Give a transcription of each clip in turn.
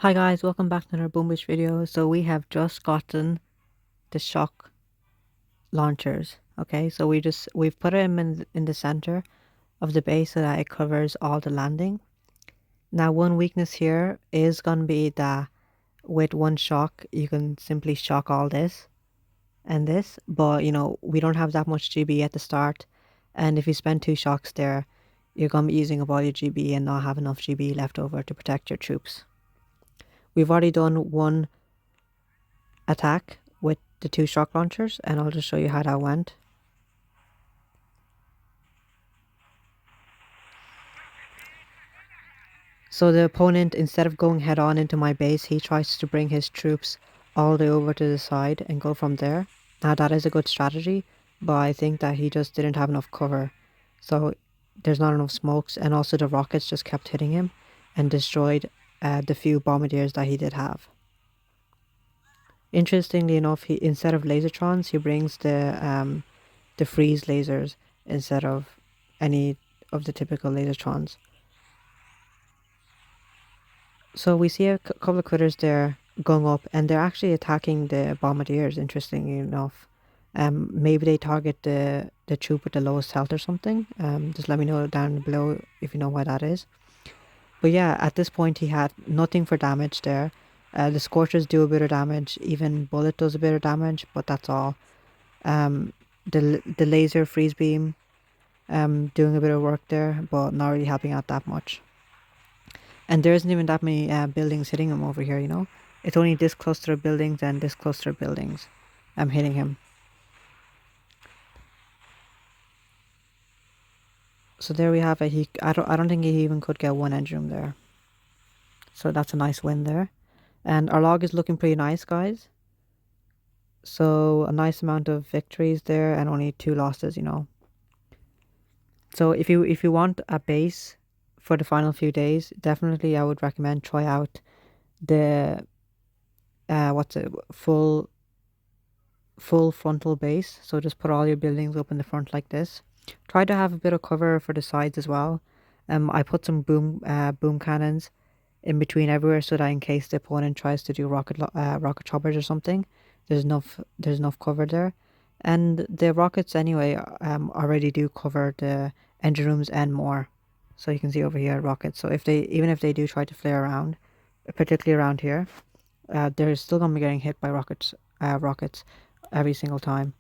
Hi guys, welcome back to another Boombish video. So we have just gotten the shock launchers. Okay, so we've put them in the center of the base so that it covers all the landing. Now one weakness here is gonna be that with one shock you can simply shock all this and this, but we don't have that much GB at the start, and if you spend two shocks there, you're gonna be using up all your GB and not have enough GB left over to protect your troops. We've already done one attack with the two shock launchers, and I'll just show you how that went. So the opponent, instead of going head on into my base, he tries to bring his troops all the way over to the side and go from there. Now that is a good strategy, but I think that he just didn't have enough cover. So there's not enough smokes, and also the rockets just kept hitting him and destroyed the few bombardiers that he did have. Interestingly enough, he, instead of lasertrons, he brings the freeze lasers instead of any of the typical lasertrons. So we see a couple of critters there going up, and they're actually attacking the bombardiers, interestingly enough. Maybe they target the troop with the lowest health or something. Just let me know down below if you know why that is. But yeah, at this point he had nothing for damage there. The Scorchers do a bit of damage, even Bullet does a bit of damage, but that's all. The laser freeze beam doing a bit of work there, but not really helping out that much. And there isn't even that many buildings hitting him over here, It's only this cluster of buildings and this cluster of buildings hitting him. So there we have it. I don't think he even could get one engine room there. So that's a nice win there. And our log is looking pretty nice, guys. So a nice amount of victories there and only 2 losses, So if you want a base for the final few days, definitely I would recommend try out the full frontal base. So just put all your buildings up in the front like this. Try to have a bit of cover for the sides as well. I put some boom cannons in between everywhere so that in case the opponent tries to do rocket choppers or something, there's enough cover there. And the rockets anyway already do cover the engine rooms and more. So you can see over here rockets. So even if they do try to flare around, particularly around here, they're still gonna be getting hit by rockets every single time.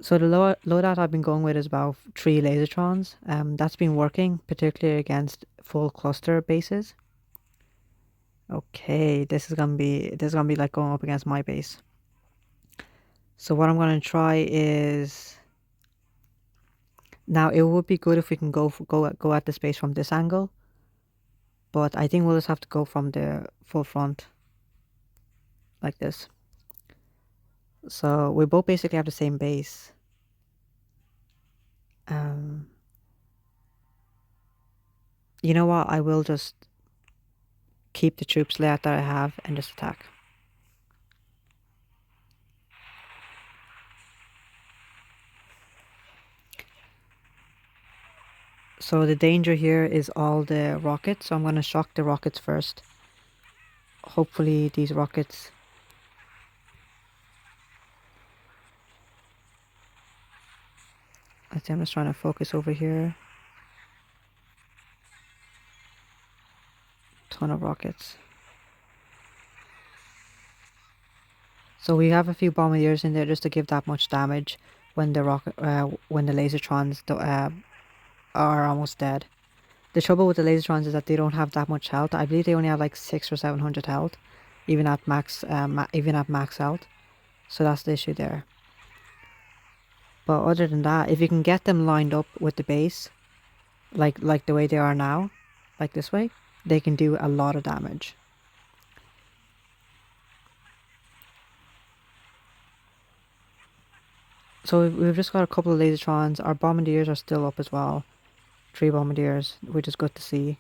So the loadout I've been going with is about 3 lasertrons. That's been working, particularly against full cluster bases. Okay, this is gonna be like going up against my base. So what I'm gonna try is, now it would be good if we can go at the space from this angle, but I think we'll just have to go from the full front like this. So we both basically have the same base. You know what? I will just keep the troops layout that I have and just attack. So the danger here is all the rockets. So I'm going to shock the rockets first. Hopefully these rockets... I think I'm just trying to focus over here. Ton of rockets. So we have a few bombardiers in there just to give that much damage when the lasertrons are almost dead. The trouble with the lasertrons is that they don't have that much health. I believe they only have like 600 or 700 health, even at max health. So that's the issue there. But other than that, if you can get them lined up with the base, like the way they are now, like this way, they can do a lot of damage. So we've just got a couple of lasertrons. Our bombardiers are still up as well. 3 bombardiers, which is good to see.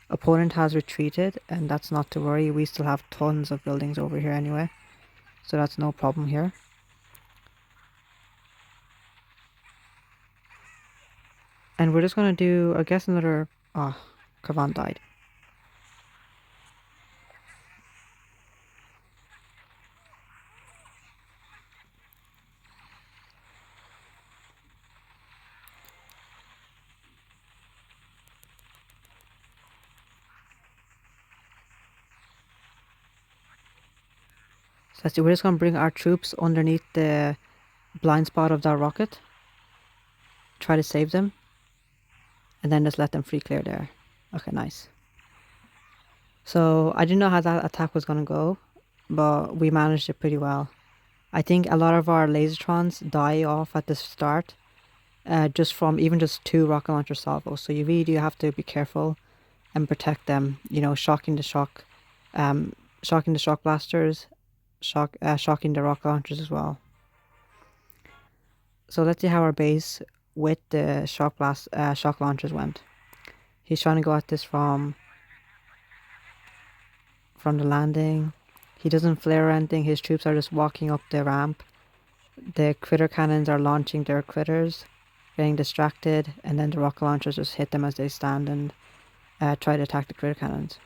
Opponent has retreated, and that's not to worry. We still have tons of buildings over here anyway, so that's no problem here. And we're just gonna do, I guess, another... Ah, Kavan died. So let's see, we're just gonna bring our troops underneath the blind spot of that rocket, try to save them, and then just let them free clear there. Okay, nice. So I didn't know how that attack was gonna go, but we managed it pretty well. I think a lot of our lasertrons die off at the start, just from even just 2 rocket launcher salvos. So you really do have to be careful and protect them. You know, shocking the shock blasters, shocking the rocket launchers as well. So let's see how our base with the shock launchers went. He's trying to go at this from the landing. He doesn't flare or anything. His troops are just walking up the ramp. The critter cannons are launching their critters, getting distracted, and then the rocket launchers just hit them as they stand and try to attack the critter cannons.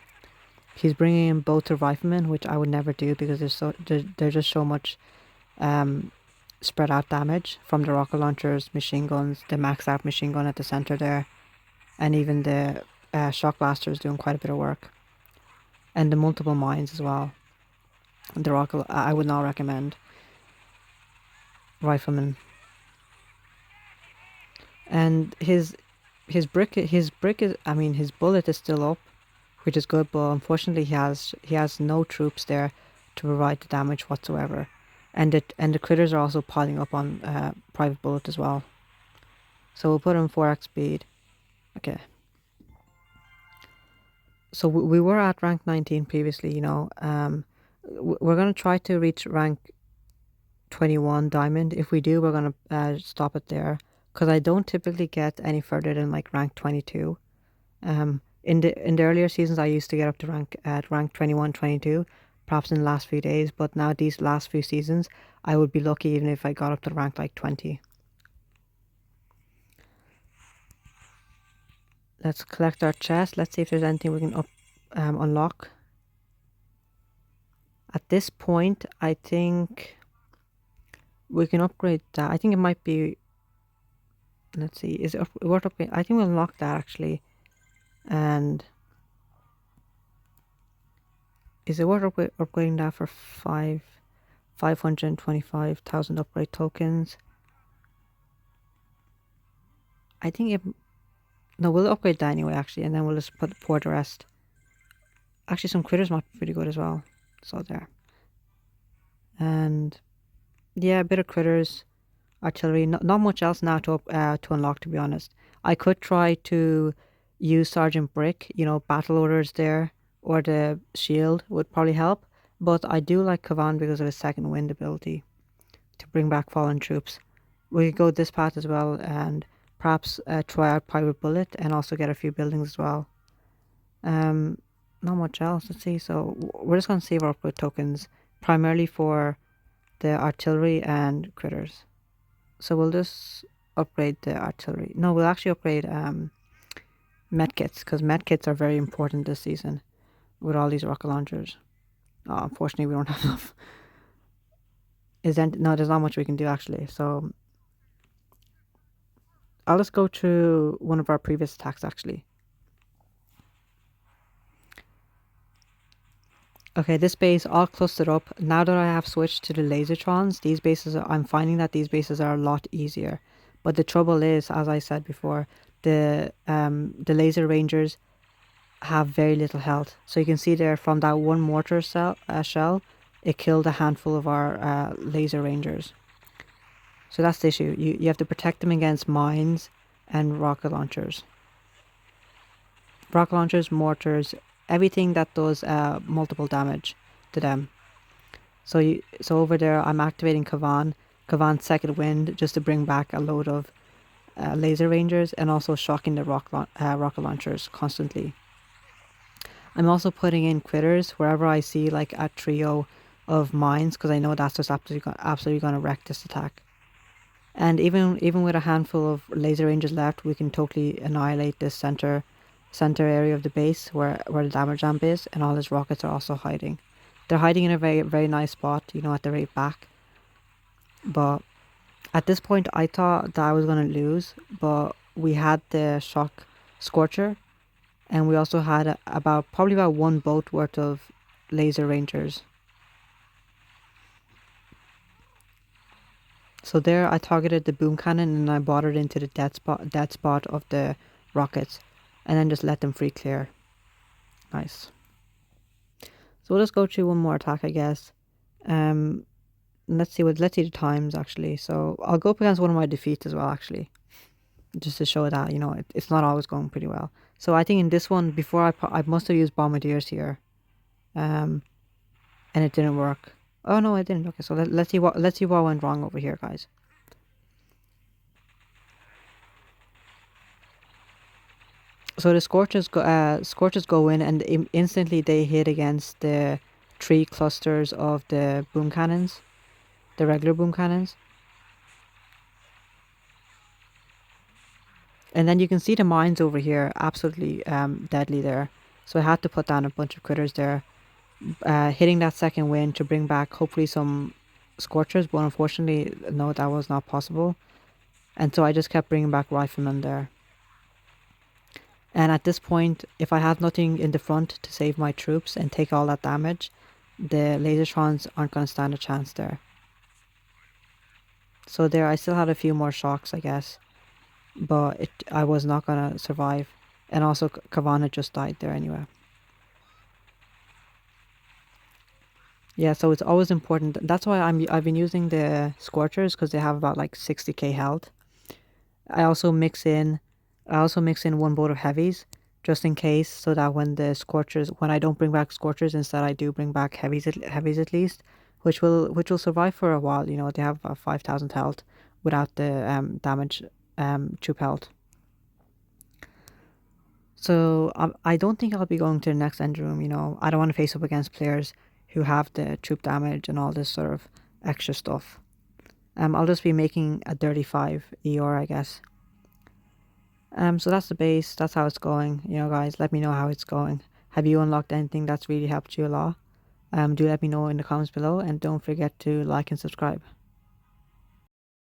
He's bringing in both the riflemen, which I would never do because there's just so much spread out damage from the rocket launchers, machine guns, the maxed out machine gun at the center there, and even the shock blaster is doing quite a bit of work, and the multiple mines as well. The rocket, I would not recommend rifleman. And his brick is, I mean, his bullet is still up, which is good, but unfortunately he has no troops there to provide the damage whatsoever, and the critters are also piling up on private bullet as well. So we'll put him 4x speed. Okay. So we were at rank 19 previously, you know. We're gonna try to reach rank 21 diamond. If we do, we're gonna stop it there, because I don't typically get any further than like rank 22. In the earlier seasons, I used to get up to rank 21, 22, perhaps in the last few days. But now these last few seasons, I would be lucky even if I got up to rank like 20. Let's collect our chest. Let's see if there's anything we can unlock. At this point, I think we can upgrade that. I think it might be. Let's see. Is it worth upgrading? I think we'll unlock that actually. And is it worth upgrading that for 525,000 upgrade tokens? I think it. No, we'll upgrade that anyway, actually, and then we'll just pour the rest. Actually, some critters might be pretty good as well. So there. And yeah, a bit of critters, artillery. Not much else now to unlock, to be honest. I could try to use Sergeant Brick. You know, battle orders there, or the shield would probably help. But I do like Kavan because of his second wind ability to bring back fallen troops. We could go this path as well, and perhaps try out Pirate Bullet and also get a few buildings as well. Not much else. Let's see. So we're just going to save our upgrade tokens primarily for the artillery and critters. So we'll just upgrade the artillery. No, we'll actually upgrade medkits, because medkits are very important this season with all these rocket launchers. Oh, unfortunately, we don't have enough. No, there's not much we can do actually. So I'll just go through one of our previous attacks actually. Okay, this base all clustered up. Now that I have switched to the lasertrons, I'm finding that these bases are a lot easier. But the trouble is, as I said before, the laser rangers have very little health. So you can see there from that one mortar shell, it killed a handful of our laser rangers. So that's the issue. You have to protect them against mines and rocket launchers. Rocket launchers, mortars, everything that does multiple damage to them. So over there, I'm activating Kavan's second wind, just to bring back a load of laser rangers, and also shocking the rocket launchers constantly. I'm also putting in critters wherever I see like a trio of mines, because I know that's just absolutely going to wreck this attack. And even with a handful of laser rangers left, we can totally annihilate this center area of the base where the damage ramp is, and all his rockets are also hiding. They're hiding in a very, very nice spot, you know, at the very back. But at this point, I thought that I was going to lose, but we had the shock scorcher, and we also had probably about one boat worth of laser rangers. So there I targeted the boom cannon and I brought it into the dead spot of the rockets, and then just let them free clear. Nice. So we'll just go through one more attack, I guess. Um, let's see the times actually. So I'll go up against one of my defeats as well, actually, just to show that it's not always going pretty well. So I think in this one, before I must have used bombardiers here, um, and it didn't work. Oh no, it didn't. Okay, so let's see what went wrong over here, guys. So the scorches go in, and instantly they hit against the three clusters of the boom cannons, the regular boom cannons. And then you can see the mines over here, absolutely deadly there. So I had to put down a bunch of critters there, hitting that second wind to bring back hopefully some scorchers, but unfortunately, no, that was not possible. And so I just kept bringing back riflemen there. And at this point, if I have nothing in the front to save my troops and take all that damage, the lasertrons aren't going to stand a chance there. So there, I still had a few more shocks, I guess, but I was not going to survive. And also, Kavana just died there anyway. Yeah, so it's always important. That's why I've been using the Scorchers, because they have about like 60k health. I also mix in one boat of heavies just in case, so that when I don't bring back Scorchers, instead I do bring back heavies at least, which will survive for a while. They have 5,000 health without the damage troop health. So I don't think I'll be going to the next end room. I don't want to face up against players who have the troop damage and all this sort of extra stuff. I'll just be making a 35 ER, I guess. So that's the base. That's how it's going. Guys, let me know how it's going. Have you unlocked anything that's really helped you a lot? Do let me know in the comments below, and don't forget to like and subscribe.